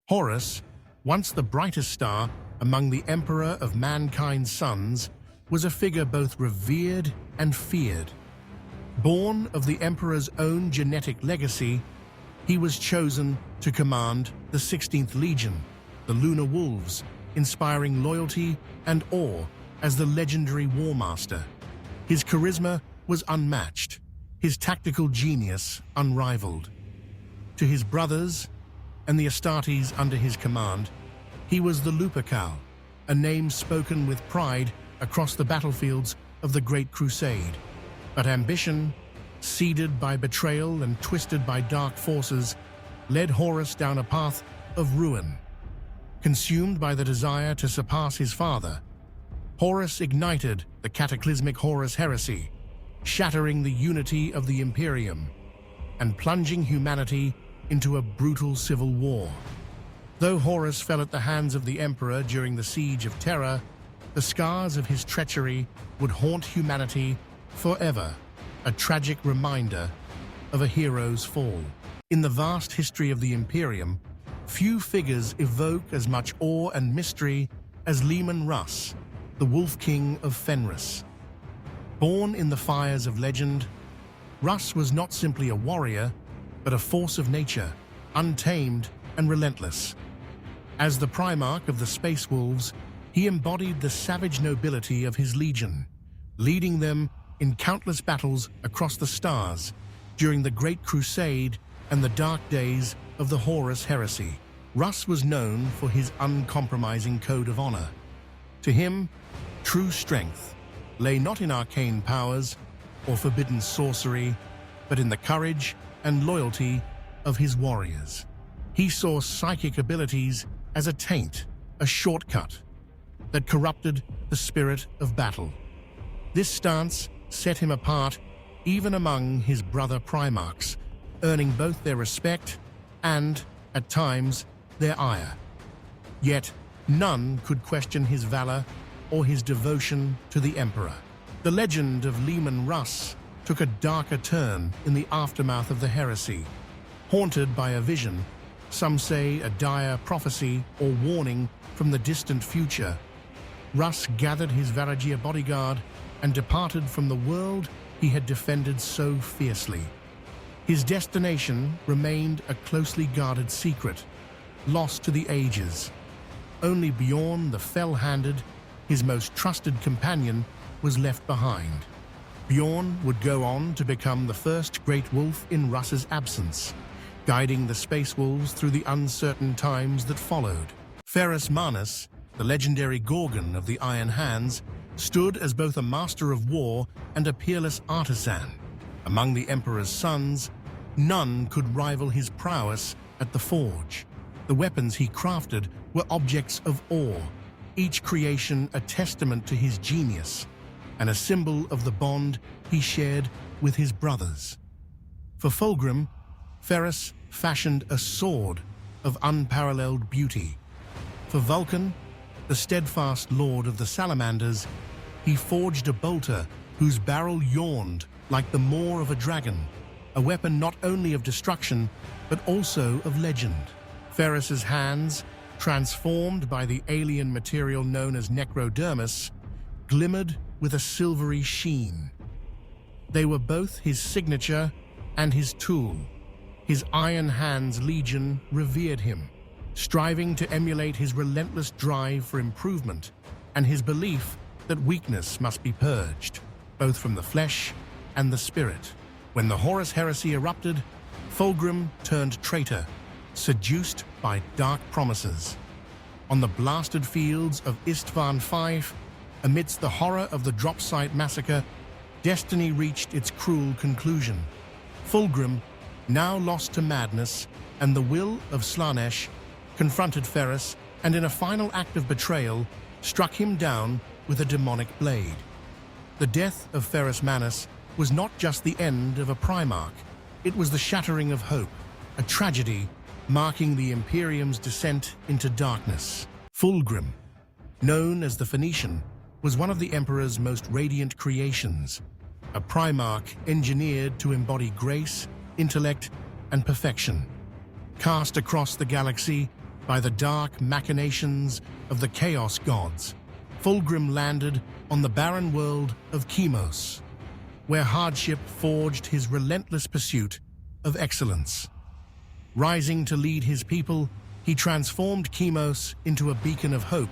Horus, once the brightest star among the emperor of mankind's sons, was a figure both revered and feared. Born of the emperor's own genetic legacy, he was chosen to command the 16th Legion, the Lunar Wolves, inspiring loyalty and awe as the legendary war master. His charisma was unmatched, his tactical genius unrivaled. To his brothers and the Astartes under his command, he was the Lupercal, a name spoken with pride across the battlefields of the Great Crusade. But ambition, seeded by betrayal and twisted by dark forces, led Horus down a path of ruin. Consumed by the desire to surpass his father, Horus ignited the cataclysmic Horus heresy, shattering the unity of the Imperium and plunging humanity into a brutal civil war. Though Horus fell at the hands of the Emperor during the Siege of Terra, the scars of his treachery would haunt humanity forever, a tragic reminder of a hero's fall. In the vast history of the Imperium, few figures evoke as much awe and mystery as Leman Russ, the Wolf King of Fenris. Born in the fires of legend, Russ was not simply a warrior, but a force of nature, untamed and relentless. As the Primarch of the Space Wolves, he embodied the savage nobility of his legion, leading them in countless battles across the stars during the Great Crusade and the dark days of the Horus heresy. Russ was known for his uncompromising code of honor. To him, true strength lay not in arcane powers or forbidden sorcery, but in the courage and loyalty of his warriors. He saw psychic abilities as a taint, a shortcut, that corrupted the spirit of battle. This stance set him apart even among his brother Primarchs, earning both their respect and, at times, their ire. Yet, none could question his valor or his devotion to the Emperor. The legend of Leman Russ took a darker turn in the aftermath of the heresy. Haunted by a vision, some say a dire prophecy or warning from the distant future, Russ gathered his Varagia bodyguard and departed from the world he had defended so fiercely. His destination remained a closely guarded secret, lost to the ages. Only Bjorn the Fell-Handed, his most trusted companion, was left behind. Bjorn would go on to become the first great wolf in Russ's absence, guiding the Space Wolves through the uncertain times that followed. Ferrus Manus, the legendary Gorgon of the Iron Hands, stood as both a master of war and a peerless artisan. Among the Emperor's sons, none could rival his prowess at the forge. The weapons he crafted were objects of awe, each creation a testament to his genius, and a symbol of the bond he shared with his brothers. For Fulgrim, Ferrus fashioned a sword of unparalleled beauty. For Vulkan, the steadfast lord of the salamanders, he forged a bolter whose barrel yawned like the maw of a dragon, a weapon not only of destruction, but also of legend. Ferrus's hands, transformed by the alien material known as necrodermis, glimmered with a silvery sheen. They were both his signature and his tool. His Iron Hands Legion revered him, striving to emulate his relentless drive for improvement and his belief that weakness must be purged, both from the flesh and the spirit. When the Horus heresy erupted, Fulgrim turned traitor, seduced by dark promises. On the blasted fields of Istvan V, amidst the horror of the drop site massacre, destiny reached its cruel conclusion. Fulgrim, now lost to madness and the will of Slanesh, confronted Ferrus and in a final act of betrayal, struck him down with a demonic blade. The death of Ferrus Manus was not just the end of a Primarch, it was the shattering of hope, a tragedy marking the Imperium's descent into darkness. Fulgrim, known as the Phoenician, was one of the Emperor's most radiant creations, a Primarch engineered to embody grace, intellect, and perfection. Cast across the galaxy, by the dark machinations of the Chaos Gods, Fulgrim landed on the barren world of Chemos, where hardship forged his relentless pursuit of excellence. Rising to lead his people, he transformed Chemos into a beacon of hope,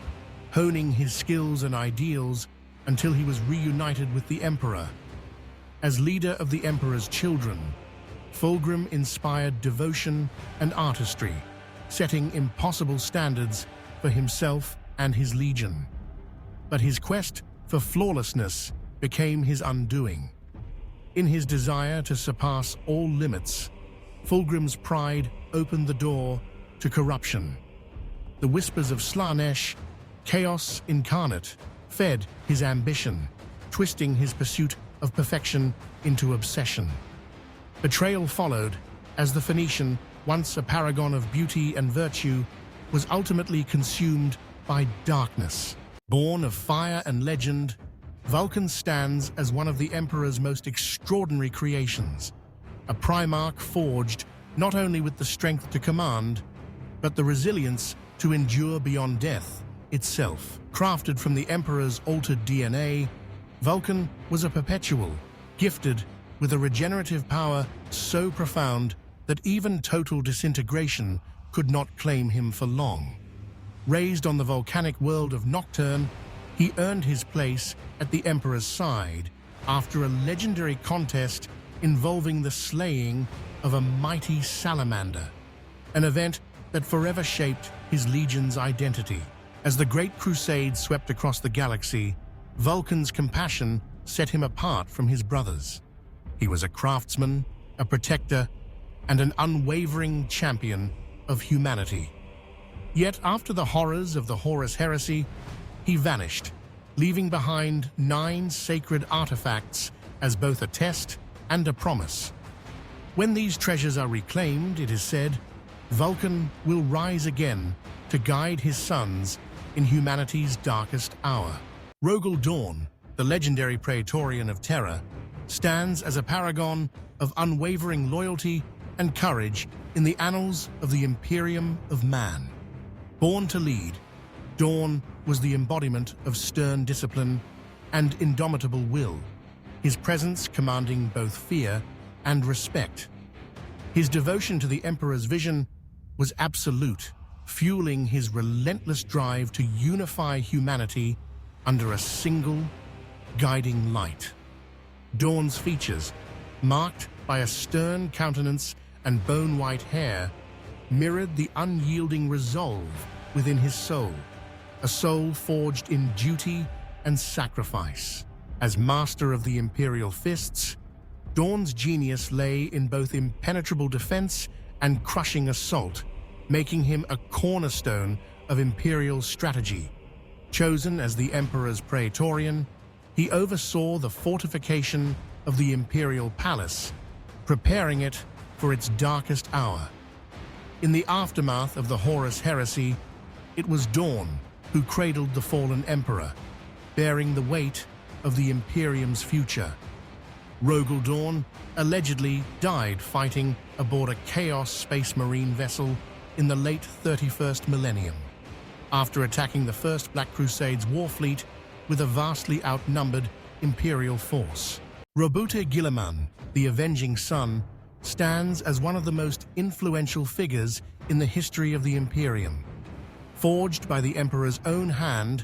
honing his skills and ideals until he was reunited with the Emperor. As leader of the Emperor's children, Fulgrim inspired devotion and artistry, setting impossible standards for himself and his legion. But his quest for flawlessness became his undoing. In his desire to surpass all limits, Fulgrim's pride opened the door to corruption. The whispers of Slaanesh, chaos incarnate, fed his ambition, twisting his pursuit of perfection into obsession. Betrayal followed, as the Phoenician, once a paragon of beauty and virtue, was ultimately consumed by darkness. Born of fire and legend, Vulkan stands as one of the Emperor's most extraordinary creations, a Primarch forged not only with the strength to command, but the resilience to endure beyond death itself. Crafted from the Emperor's altered DNA, Vulkan was a perpetual, gifted with a regenerative power so profound that even total disintegration could not claim him for long. Raised on the volcanic world of Nocturne, he earned his place at the Emperor's side after a legendary contest involving the slaying of a mighty salamander, an event that forever shaped his legion's identity. As the Great Crusade swept across the galaxy, Vulkan's compassion set him apart from his brothers. He was a craftsman, a protector, and an unwavering champion of humanity. Yet after the horrors of the Horus heresy, he vanished, leaving behind 9 sacred artifacts as both a test and a promise. When these treasures are reclaimed, it is said, Vulkan will rise again to guide his sons in humanity's darkest hour. Rogal Dorn, the legendary Praetorian of Terror, stands as a paragon of unwavering loyalty and courage in the annals of the Imperium of Man. Born to lead, Dorn was the embodiment of stern discipline and indomitable will, his presence commanding both fear and respect. His devotion to the Emperor's vision was absolute, fueling his relentless drive to unify humanity under a single, guiding light. Dorn's features, marked by a stern countenance and bone-white hair, mirrored the unyielding resolve within his soul, a soul forged in duty and sacrifice. As master of the Imperial Fists, Dorn's genius lay in both impenetrable defense and crushing assault, making him a cornerstone of Imperial strategy. Chosen as the Emperor's Praetorian, he oversaw the fortification of the Imperial Palace, preparing it for its darkest hour. In the aftermath of the Horus heresy, it was Dorn who cradled the fallen Emperor, bearing the weight of the Imperium's future. Rogal Dorn allegedly died fighting aboard a Chaos Space Marine vessel in the late 31st millennium, after attacking the First Black Crusade's war fleet with a vastly outnumbered Imperial force. Roboute Guilliman, the Avenging Sun, stands as one of the most influential figures in the history of the Imperium. Forged by the Emperor's own hand,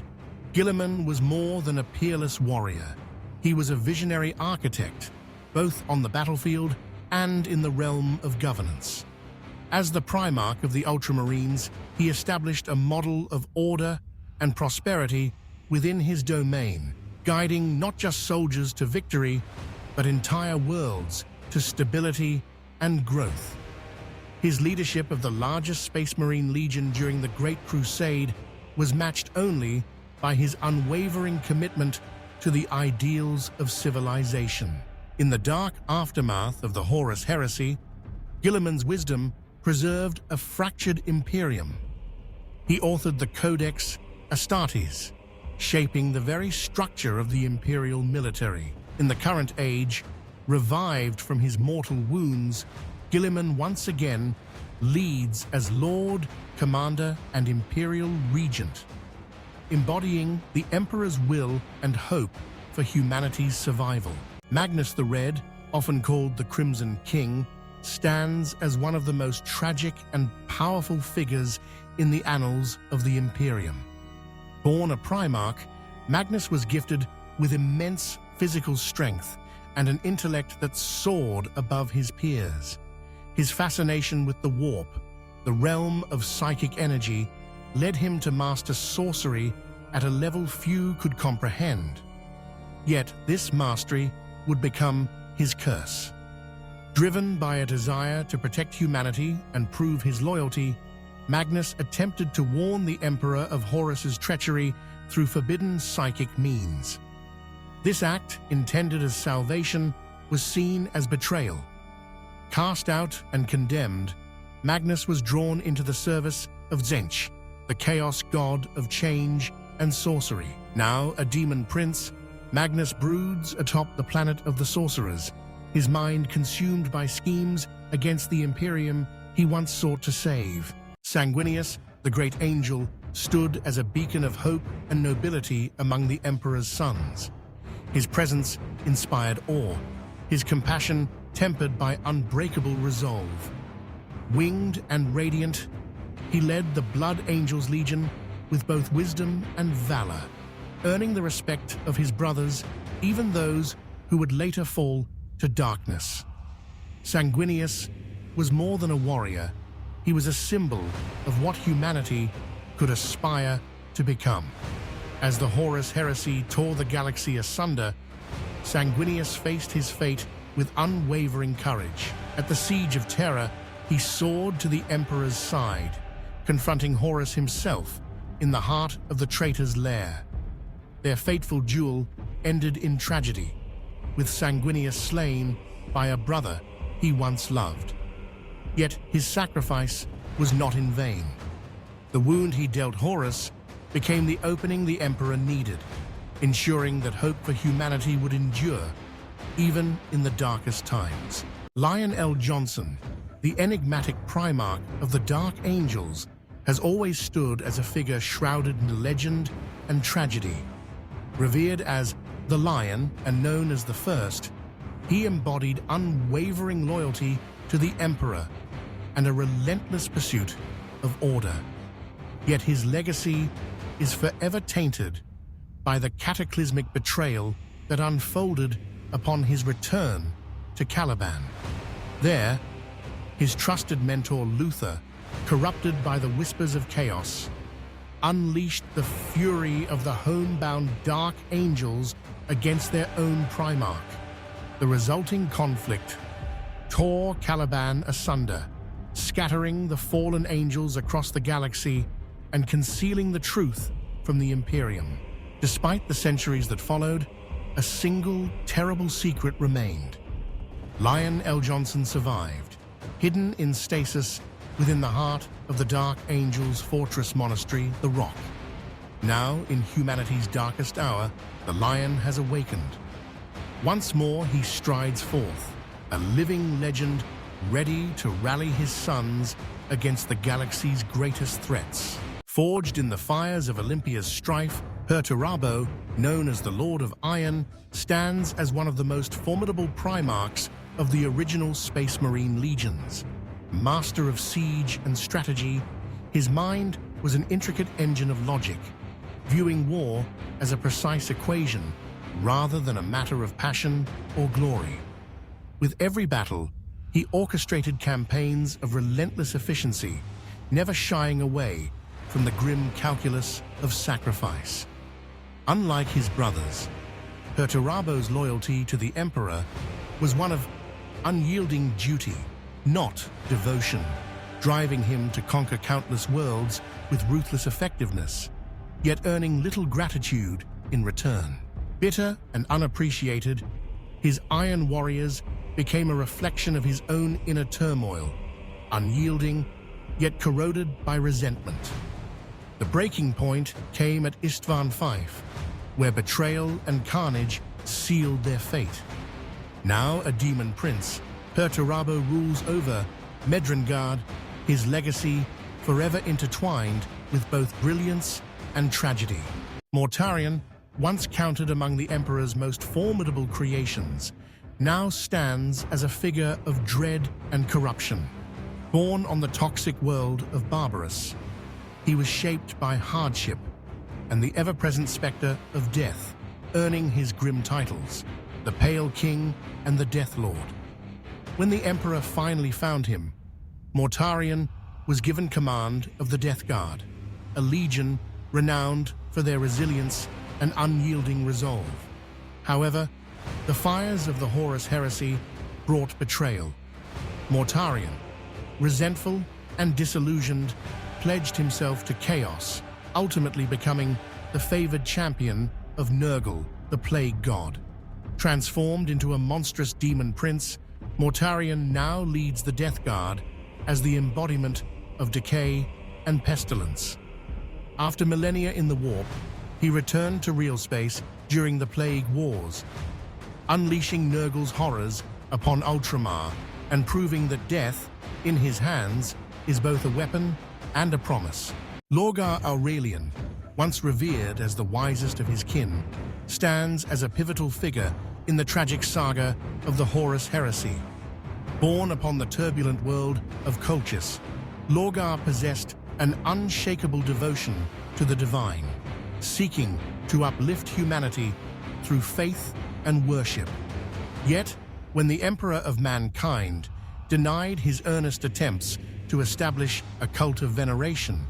Guilliman was more than a peerless warrior. He was a visionary architect, both on the battlefield and in the realm of governance. As the Primarch of the Ultramarines, he established a model of order and prosperity within his domain, guiding not just soldiers to victory, but entire worlds to stability and growth. His leadership of the largest Space Marine Legion during the Great Crusade was matched only by his unwavering commitment to the ideals of civilization. In the dark aftermath of the Horus heresy, Guilliman's wisdom preserved a fractured Imperium. He authored the Codex Astartes, shaping the very structure of the Imperial military. In the current age, revived from his mortal wounds, Guilliman once again leads as Lord, Commander, and Imperial Regent, embodying the Emperor's will and hope for humanity's survival. Magnus the Red, often called the Crimson King, stands as one of the most tragic and powerful figures in the annals of the Imperium. Born a Primarch, Magnus was gifted with immense physical strength and an intellect that soared above his peers. His fascination with the warp, the realm of psychic energy, led him to master sorcery at a level few could comprehend. Yet this mastery would become his curse. Driven by a desire to protect humanity and prove his loyalty, Magnus attempted to warn the Emperor of Horus's treachery through forbidden psychic means. This act, intended as salvation, was seen as betrayal. Cast out and condemned, Magnus was drawn into the service of Tzeentch, the chaos god of change and sorcery. Now a demon prince, Magnus broods atop the planet of the sorcerers, his mind consumed by schemes against the Imperium he once sought to save. Sanguinius, the great angel, stood as a beacon of hope and nobility among the Emperor's sons. His presence inspired awe, his compassion tempered by unbreakable resolve. Winged and radiant, he led the Blood Angels Legion with both wisdom and valor, earning the respect of his brothers, even those who would later fall to darkness. Sanguinius was more than a warrior. He was a symbol of what humanity could aspire to become. As the Horus heresy tore the galaxy asunder, Sanguinius faced his fate with unwavering courage. At the Siege of Terra, he soared to the Emperor's side, confronting Horus himself in the heart of the traitor's lair. Their fateful duel ended in tragedy, with Sanguinius slain by a brother he once loved. Yet his sacrifice was not in vain. The wound he dealt Horus became the opening the Emperor needed, ensuring that hope for humanity would endure, even in the darkest times. Lionel Jonson, the enigmatic Primarch of the Dark Angels, has always stood as a figure shrouded in legend and tragedy. Revered as the Lion and known as the First, he embodied unwavering loyalty to the Emperor and a relentless pursuit of order. Yet his legacy is forever tainted by the cataclysmic betrayal that unfolded upon his return to Caliban. There, his trusted mentor Luther, corrupted by the whispers of chaos, unleashed the fury of the homebound Dark Angels against their own Primarch. The resulting conflict tore Caliban asunder, scattering the fallen angels across the galaxy and concealing the truth from the Imperium. Despite the centuries that followed, a single terrible secret remained. Lionel Jonson survived, hidden in stasis within the heart of the Dark Angels' fortress monastery, the Rock. Now, in humanity's darkest hour, the Lion has awakened. Once more, he strides forth, a living legend ready to rally his sons against the galaxy's greatest threats. Forged in the fires of Olympia's strife, Perturabo, known as the Lord of Iron, stands as one of the most formidable Primarchs of the original Space Marine legions. Master of siege and strategy, his mind was an intricate engine of logic, viewing war as a precise equation rather than a matter of passion or glory. With every battle, he orchestrated campaigns of relentless efficiency, never shying away from the grim calculus of sacrifice. Unlike his brothers, Perturabo's loyalty to the Emperor was one of unyielding duty, not devotion, driving him to conquer countless worlds with ruthless effectiveness, yet earning little gratitude in return. Bitter and unappreciated, his Iron Warriors became a reflection of his own inner turmoil, unyielding, yet corroded by resentment. The breaking point came at Istvan Fife, where betrayal and carnage sealed their fate. Now a demon prince, Perturabo rules over Medrengard his legacy forever intertwined with both brilliance and tragedy. Mortarion, once counted among the Emperor's most formidable creations, now stands as a figure of dread and corruption. Born on the toxic world of Barbarous, he was shaped by hardship and the ever-present specter of death, earning his grim titles, the Pale King and the Death Lord. When the Emperor finally found him, Mortarion was given command of the Death Guard, a legion renowned for their resilience and unyielding resolve. However, the fires of the Horus heresy brought betrayal. Mortarion, resentful and disillusioned, pledged himself to chaos, ultimately becoming the favored champion of Nurgle, the Plague God. Transformed into a monstrous demon prince, Mortarion now leads the Death Guard as the embodiment of decay and pestilence. After millennia in the warp, he returned to real space during the Plague Wars, unleashing Nurgle's horrors upon Ultramar and proving that death, in his hands, is both a weapon and a promise. Lorgar Aurelian, once revered as the wisest of his kin, stands as a pivotal figure in the tragic saga of the Horus heresy. Born upon the turbulent world of Colchis, Lorgar possessed an unshakable devotion to the divine, seeking to uplift humanity through faith and worship. Yet, when the Emperor of Mankind denied his earnest attempts to establish a cult of veneration,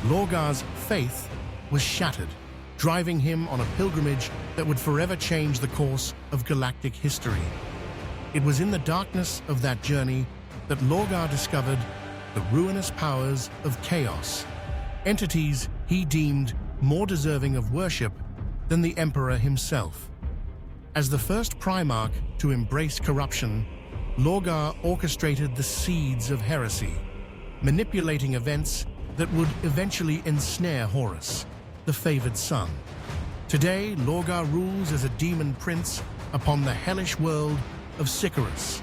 Lorgar's faith was shattered, driving him on a pilgrimage that would forever change the course of galactic history. It was in the darkness of that journey that Lorgar discovered the ruinous powers of chaos, entities he deemed more deserving of worship than the Emperor himself. As the first Primarch to embrace corruption, Lorgar orchestrated the seeds of heresy, manipulating events that would eventually ensnare Horus, the favored son. Today, Lorgar rules as a demon prince upon the hellish world of Sicarus,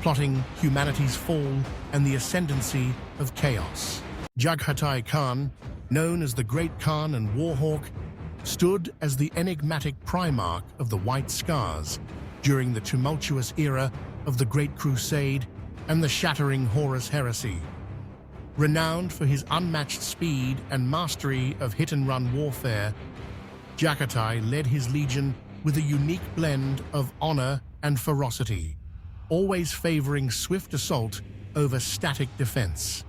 plotting humanity's fall and the ascendancy of chaos. Jaghatai Khan, known as the Great Khan and Warhawk, stood as the enigmatic Primarch of the White Scars during the tumultuous era of the Great Crusade and the shattering Horus heresy. Renowned for his unmatched speed and mastery of hit-and-run warfare, Jaghatai led his legion with a unique blend of honor and ferocity, always favoring swift assault over static defense.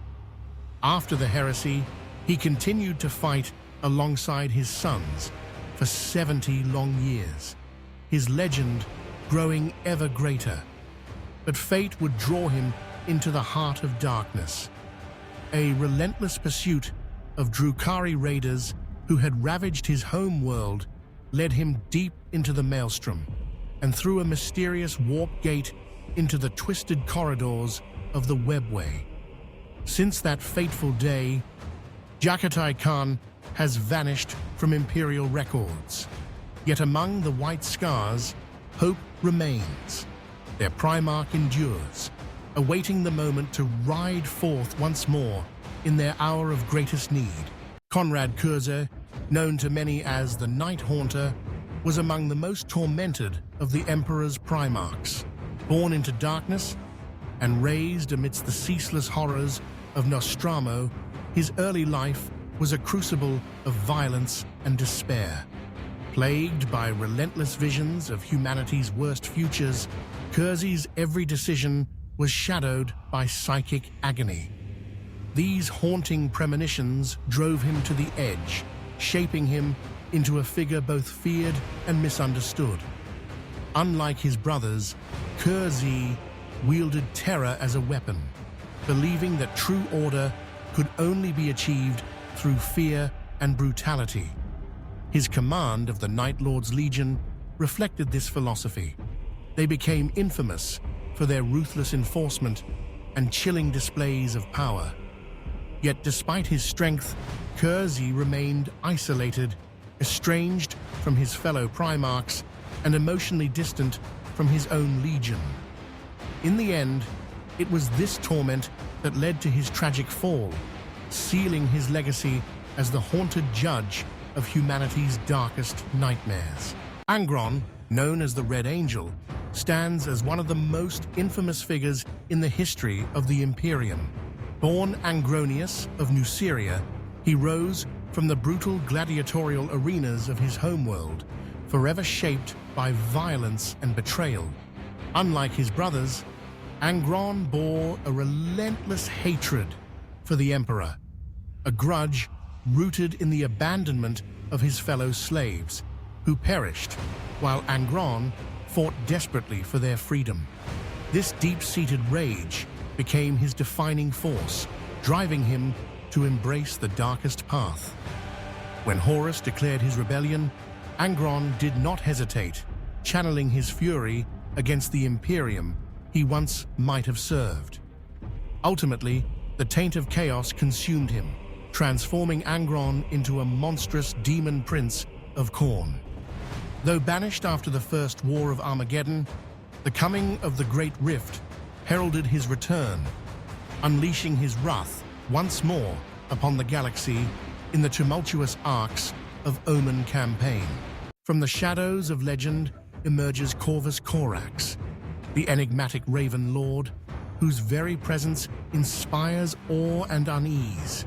After the heresy, he continued to fight alongside his sons for 70 long years, his legend growing ever greater. But fate would draw him into the heart of darkness. A relentless pursuit of Drukhari raiders who had ravaged his home world led him deep into the maelstrom and through a mysterious warp gate into the twisted corridors of the Webway. Since that fateful day, Jaghatai Khan has vanished from Imperial records. Yet among the White Scars, hope remains. Their Primarch endures, awaiting the moment to ride forth once more in their hour of greatest need. Konrad Curze, known to many as the Night Haunter, was among the most tormented of the Emperor's Primarchs. Born into darkness and raised amidst the ceaseless horrors of Nostromo, his early life was a crucible of violence and despair. Plagued by relentless visions of humanity's worst futures, Curze's every decision was shadowed by psychic agony. These haunting premonitions drove him to the edge, shaping him into a figure both feared and misunderstood. Unlike his brothers, Curze wielded terror as a weapon, believing that true order could only be achieved through fear and brutality. His command of the Night Lord's Legion reflected this philosophy. They became infamous for their ruthless enforcement and chilling displays of power. Yet despite his strength, Curze remained isolated, estranged from his fellow Primarchs, and emotionally distant from his own legion. In the end, it was this torment that led to his tragic fall, sealing his legacy as the haunted judge of humanity's darkest nightmares. Angron, known as the Red Angel, stands as one of the most infamous figures in the history of the Imperium. Born Angronius of Nuceria, he rose from the brutal gladiatorial arenas of his homeworld, forever shaped by violence and betrayal. Unlike his brothers, Angron bore a relentless hatred for the Emperor, a grudge rooted in the abandonment of his fellow slaves, who perished while Angron fought desperately for their freedom. This deep-seated rage became his defining force, driving him to embrace the darkest path. When Horus declared his rebellion, Angron did not hesitate, channeling his fury against the Imperium he once might have served. Ultimately, the taint of chaos consumed him, transforming Angron into a monstrous demon prince of Khorne. Though banished after the First War of Armageddon, the coming of the Great Rift heralded his return, unleashing his wrath once more upon the galaxy in the tumultuous arcs of Omen campaign. From the shadows of legend emerges Corvus Corax, the enigmatic Raven Lord, whose very presence inspires awe and unease.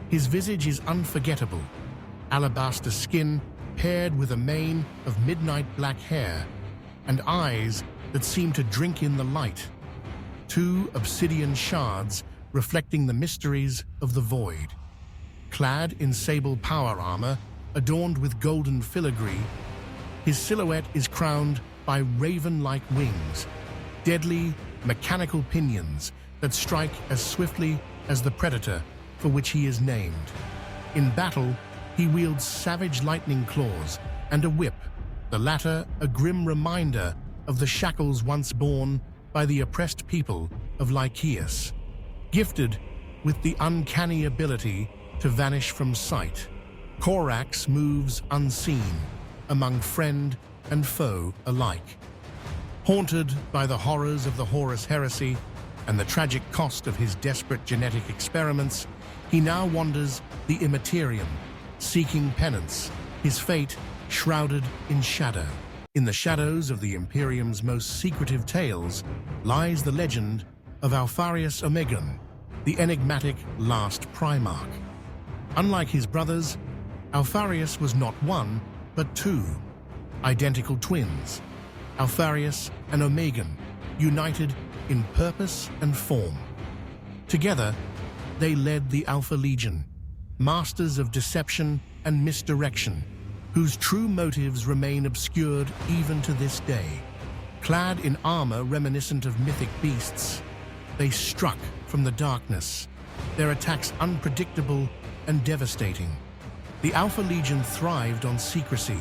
His visage is unforgettable, alabaster skin paired with a mane of midnight black hair and eyes that seem to drink in the light, two obsidian shards reflecting the mysteries of the void. Clad in sable power armor, adorned with golden filigree, his silhouette is crowned by raven-like wings, deadly mechanical pinions that strike as swiftly as the predator for which he is named. In battle, he wields savage lightning claws and a whip, the latter a grim reminder of the shackles once borne by the oppressed people of Lycaeus. Gifted with the uncanny ability to vanish from sight, Corax moves unseen among friend and foe alike. Haunted by the horrors of the Horus heresy and the tragic cost of his desperate genetic experiments, he now wanders the Immaterium, seeking penance, his fate shrouded in shadow. In the shadows of the Imperium's most secretive tales lies the legend of Alpharius Omegon, the enigmatic last Primarch. Unlike his brothers, Alpharius was not one, but two, identical twins, Alpharius and Omegon, united in purpose and form. Together, they led the Alpha Legion, masters of deception and misdirection, whose true motives remain obscured even to this day. Clad in armor reminiscent of mythic beasts, they struck from the darkness, their attacks unpredictable and devastating. The Alpha Legion thrived on secrecy,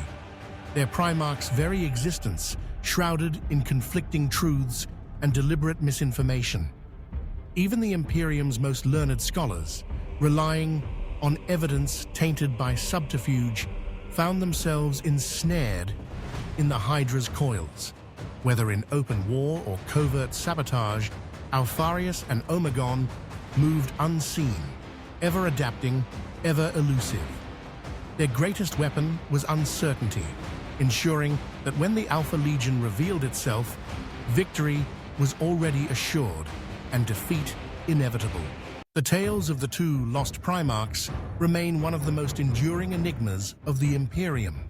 their Primarch's very existence shrouded in conflicting truths and deliberate misinformation. Even the Imperium's most learned scholars, relying on evidence tainted by subterfuge, found themselves ensnared in the Hydra's coils. Whether in open war or covert sabotage, Alpharius and Omegon moved unseen, ever adapting, ever elusive. Their greatest weapon was uncertainty, ensuring that when the Alpha Legion revealed itself, victory was already assured and defeat inevitable. The tales of the two lost Primarchs remain one of the most enduring enigmas of the Imperium.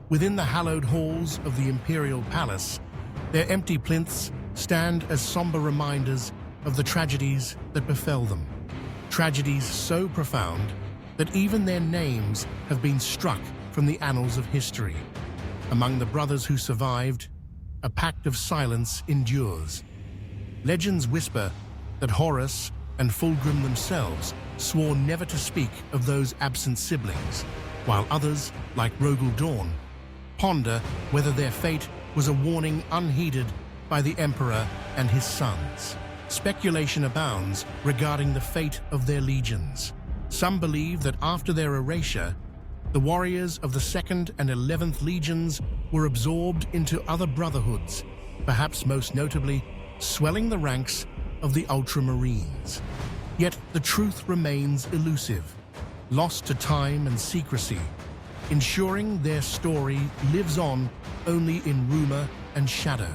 Within the hallowed halls of the Imperial Palace, their empty plinths stand as somber reminders of the tragedies that befell them. Tragedies so profound that even their names have been struck from the annals of history. Among the brothers who survived, a pact of silence endures. Legends whisper that Horus and Fulgrim themselves swore never to speak of those absent siblings, while others, like Rogal Dorn, ponder whether their fate was a warning unheeded by the Emperor and his sons. Speculation abounds regarding the fate of their legions. Some believe that after their erasure, the warriors of the 2nd and 11th Legions were absorbed into other brotherhoods, perhaps most notably swelling the ranks of the Ultramarines. Yet the truth remains elusive, lost to time and secrecy, ensuring their story lives on only in rumor and shadow.